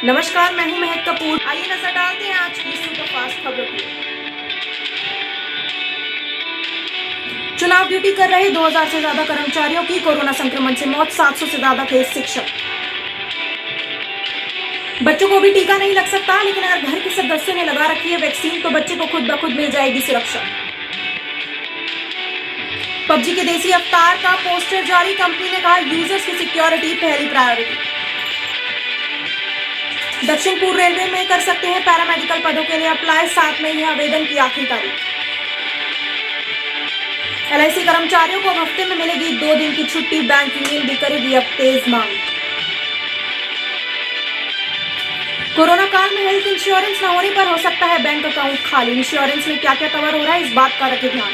नमस्कार, मैं हूं महक कपूर। आइए नजर डालते हैं आज की सुपरफास्ट खबरों की। चुनाव ड्यूटी कर रहे 2000 से ज्यादा कर्मचारियों की कोरोना संक्रमण से मौत, 700 से ज्यादा थे शिक्षक। बच्चों को भी टीका नहीं लग सकता, लेकिन अगर घर के सदस्यों ने लगा रखी है वैक्सीन तो बच्चे को खुद ब खुद मिल जाएगी सुरक्षा। पबजी के देसी अवतार का पोस्टर जारी, कंपनी ने कहा यूजर्स की सिक्योरिटी पहली प्रायोरिटी। दक्षिण पूर्व रेलवे में कर सकते हैं पैरामेडिकल पदों के लिए अप्लाई, 7 मई है आवेदन की आखिरी तारीख। LIC कर्मचारियों को हफ्ते में मिलेगी 2 दिन की छुट्टी, बैंक यूनियन भी करेगी अब तेज मांग। कोरोना काल में हेल्थ इंश्योरेंस न होने पर हो सकता है बैंक अकाउंट खाली। इंश्योरेंस में क्या क्या कवर हो रहा है, इस बात का रखें ध्यान।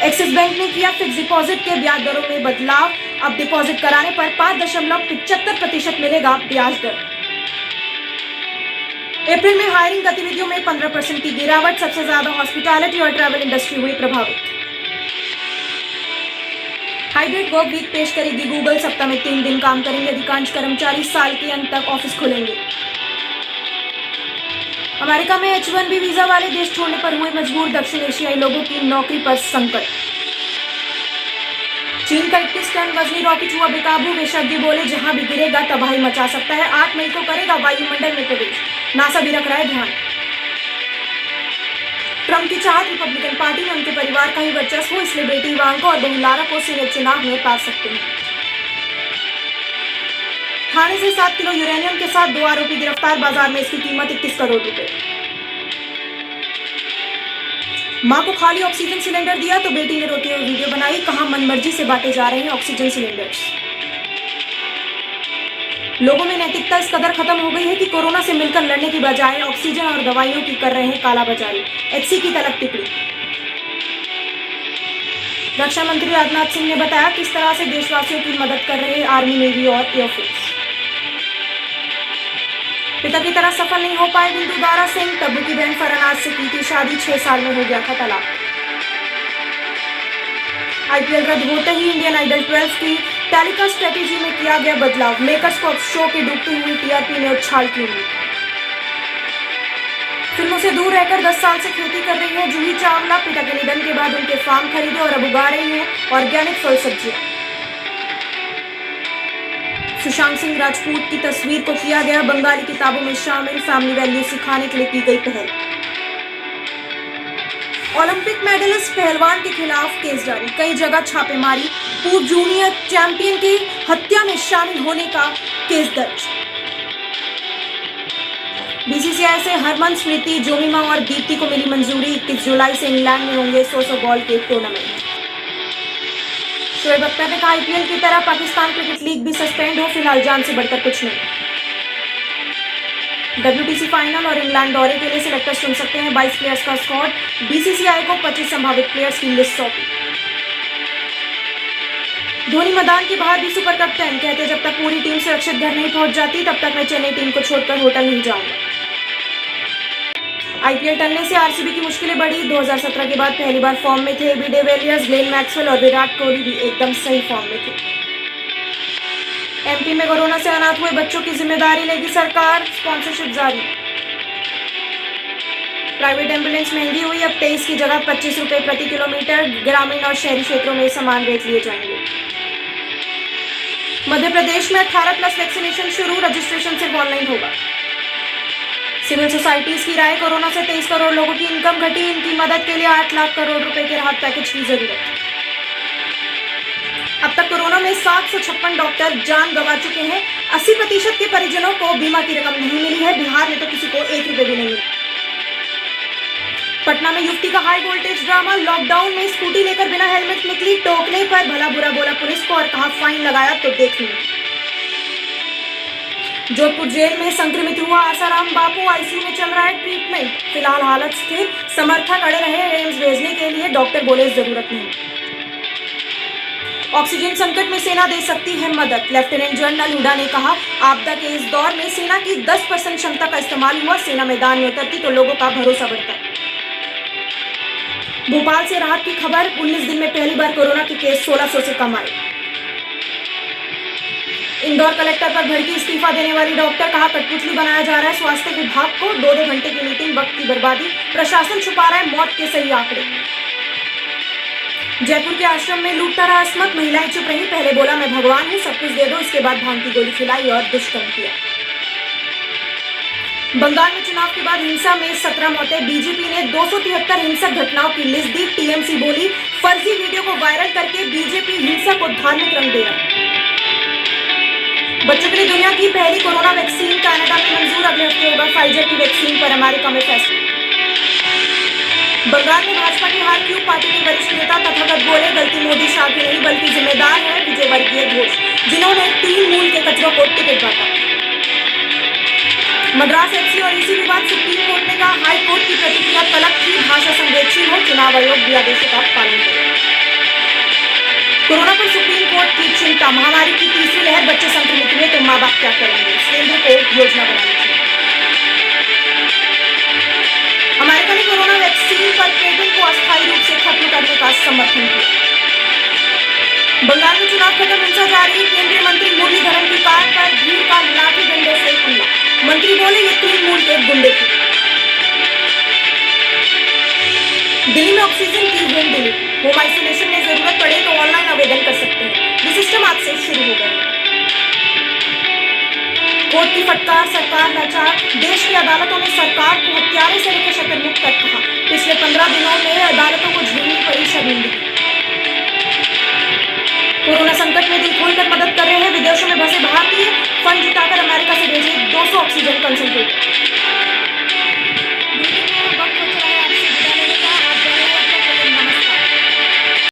एक्सिस बैंक ने किया फिक्स डिपॉजिट के ब्याज दरों में बदलाव, अब डिपॉजिट कराने पर 5.75% मिलेगा ब्याज दर। अप्रैल में हायरिंग गतिविधियों में 15% की गिरावट, सबसे ज्यादा हॉस्पिटैलिटी और ट्रैवल इंडस्ट्री हुई प्रभावित। हाइब्रिड वर्क वीक पेश करेगी गूगल, सप्ताह में 3 दिन काम करेंगे अधिकांश कर्मचारी, साल के अंत तक ऑफिस खुलेंगे। अमेरिका में H1B वीजा वाले देश छोड़ने पर हुए मजबूर दक्षिण एशियाई लोगों की नौकरी पर संकट। चीन का 21 टन वजनी रॉकेट हुआ बेकाबू, विशेषज्ञ बोले जहां भी गिरेगा तबाही मचा सकता है। 8 मई को करेगा वायुमंडल में प्रवेश, नासा भी रख रहा है ध्यान। ट्रंप की चाहत, रिपब्लिकन पार्टी में उनके परिवार का ही वर्चस्व, इसलिए बेटी इवांका और बहू लारा को सीनेट चुनाव में उतार सकते हैं। थाने से 7 किलो यूरेनियम के साथ 2 आरोपी गिरफ्तार, बाजार में इसकी कीमत 21 करोड़ रुपए। मां को खाली ऑक्सीजन सिलेंडर दिया तो बेटी ने रोते हुए वीडियो बनाई, कहा मनमर्जी से बांटे जा रहे हैं ऑक्सीजन सिलेंडर्स। लोगों में नैतिकता इस कदर खत्म हो गई है कि कोरोना से मिलकर लड़ने की बजाय ऑक्सीजन और दवाइयों की कर रहे हैं कालाबाजारी, HC की तलब टिप्पणी। रक्षा मंत्री राजनाथ सिंह ने बताया किस तरह से देशवासियों की मदद कर रहे आर्मी, नेवी और एयरफोर्स। पिता की तरह सफल नहीं हो पाए बिंदु दारा सिंह, तब्बू की बहन फरनाज से की थी शादी, 6 साल में हो गया था तलाक। IPL रद्द होते ही इंडियन आइडल 12 की टेलीकास्ट स्ट्रेटेजी में किया गया बदलाव, मेकर्स को अब शो के डूबती हुई TRP ने उछाल की उम्मीद। फिल्मों से दूर रहकर 10 साल से खेती कर रही है जूही चावला, पिता के निधन के बाद उनके फार्म खरीदे और अब उगा रही हैं ऑर्गेनिक फल सब्जियां। सुशांत सिंह राजपूत की तस्वीर को किया गया बंगाली किताबों में शामिल, फैमिली वैल्यू सिखाने के लिए की गई पहल। ओलंपिक मेडलिस्ट पहलवान के खिलाफ केस जारी, कई जगह छापेमारी, पूर्व जूनियर चैंपियन की हत्या में शामिल होने का केस दर्ज। BCCI से हरमन, स्मृति, जोमिमा और दीप्ति को मिली मंजूरी, 21 जुलाई से इंग्लैंड में होंगे 100 बॉल के टूर्नामेंट। शोएब अख्तर ने कहा IPL की तरह पाकिस्तान क्रिकेट लीग भी सस्पेंड हो, फिलहाल जान से बढ़कर कुछ नहीं। WTC फाइनल और इंग्लैंड दौरे के लिए सिलेक्टर्स चुन सकते हैं 22 प्लेयर्स का स्क्वाड, BCCI को 25 संभावित प्लेयर्स की लिस्ट सौंपी। धोनी मैदान के बाहर भी सुपर कैप्टन, कहते जब तक पूरी टीम सुरक्षित घर नहीं पहुंच जाती तब तक मैं चेन्नई टीम को छोड़कर होटल नहीं जाऊंगा। IPL टलने से RCB की मुश्किलें बढ़ी, 2017 के बाद पहली बार फॉर्म में थे AB डिविलियर्स, ग्लेन मैक्सवेल और विराट कोहली भी एकदम सही फॉर्म में थे। MP में कोरोना से अनाथ हुए बच्चों की जिम्मेदारी लेगी सरकार, स्पॉन्सरशिप जारी। प्राइवेट एम्बुलेंस महंगी हुई, अब 23 की जगह 25 रुपए प्रति किलोमीटर, ग्रामीण और शहरी क्षेत्रों में समान रेट लिए जाएंगे। मध्य प्रदेश में 18+ वैक्सीनेशन शुरू, रजिस्ट्रेशन सिर्फ ऑनलाइन होगा। सिविल सोसाइटीज की राय, कोरोना से 23 करोड़ लोगों की इनकम घटी, इनकी मदद के लिए 8 लाख करोड़ रुपए के राहत पैकेज की जरूरत। अब तक कोरोना में 756 डॉक्टर जान गंवा चुके हैं, 80% के परिजनों को बीमा की रकम नहीं मिली है, बिहार में तो किसी को 1 रुपए भी नहीं मिला। पटना में युवती का हाई वोल्टेज ड्रामा, लॉकडाउन में स्कूटी लेकर बिना हेलमेट निकली, टोकने पर भला बुरा बोला पुलिस को और कहा फाइन लगाया तो देख ली। जोधपुर जेल में संक्रमित हुआ आसाराम बापू, ICU में चल रहा है ट्रीटमेंट, फिलहाल हालत स्थिर, समर्थक अड़े रहे एम्स भेजने के लिए, डॉक्टर बोले जरूरत नहीं। ऑक्सीजन संकट में सेना दे सकती है मदद, लेफ्टिनेंट जनरल हुडा ने कहा आपदा के इस दौर में सेना की 10% क्षमता का इस्तेमाल हुआ, सेना मैदान में उतरती तो लोगों का भरोसा बढ़ता। भोपाल से राहत की खबर, 19 दिन में पहली बार कोरोना के केस 1600 से कम आए। इंदौर कलेक्टर पर भड़की इस्तीफा देने वाली डॉक्टर, कहा कठपुतली बनाया जा रहा है स्वास्थ्य विभाग को, 2-2 घंटे की मीटिंग, वक्त की बर्बादी, प्रशासन छुपा रहा है मौत के सही आंकड़े। जयपुर के आश्रम में लूटता रहा अस्मत, महिलाएं चुप रही, पहले बोला मैं भगवान हूं सब कुछ दे दो, इसके बाद भांग की गोली खिलाई और दुष्कर्म किया। बंगाल में चुनाव के बाद हिंसा में 17 मौतें, बीजेपी ने 273 हिंसक घटनाओं की लिस्ट दी, टीएमसी बोली फर्जी वीडियो को वायरल करके बीजेपी हिंसा को धार्मिक रंग दे रहा है। बच्चों के लिए दुनिया की पहली कोरोना वैक्सीन कनाडा में मंजूर, अगले हफ्ते होगा फाइजर की वैक्सीन पर अमेरिका में फैसला। बंगाल में भाजपा की हार क्यों, पार्टी के वरिष्ठ नेता तथागत बोले गलती मोदी शाह की नहीं बल्कि जिम्मेदार है विजय वर्गीय घोष, जिन्होंने 3 मूल के कचरों को टिकट बांटा। मद्रास एफसी और ईसी विवाद, सुप्रीम कोर्ट ने कहा हाई कोर्ट की प्रतिक्रिया तलब की, भाषा संवेदनशील है, चुनाव आयोग भी आदेशों का पालन करे। कोरोना पर सुप्रीम कोर्ट की चिंता, महामारी की तीसरी लहर, बच्चे संक्रमित हुए तो मां बाप क्या करेंगे, केंद्र को योजना बनानी चाहिए। अमेरिका ने कोरोना वैक्सीन पर पेटेंट को अस्थायी रूप से खत्म करने का समर्थन किया। बंगाल में चुनाव खत्म, हिंसा जारी, केंद्रीय मंत्री मुरलीधरन की कार पर भीड़ का लाठी डंडे से हमला, मंत्री बोले ये 3 मूल के गुंडे थे। दिल्ली में ऑक्सीजन की होम डिलीवरी, होम आइसोलेशन में जरूरत पड़े तो ऑनलाइन आवेदन कर सकते हैं, ये सिस्टम आज से शुरू हो गया। कोर्ट की फटकार, सरकार लाचार, देश की अदालतों ने सरकार को हत्यारे से लेकर शतरमुक्त कर कहा, पिछले 15 दिनों में अदालतों को झेलनी पड़ी शर्मिंदगी। कोरोना संकट में दिल खोलकर मदद कर रहे हैं विदेशों में फंसे भारतीय, फंड जुटाकर अमेरिका से भेजे 200 ऑक्सीजन कंसंट्रेटर।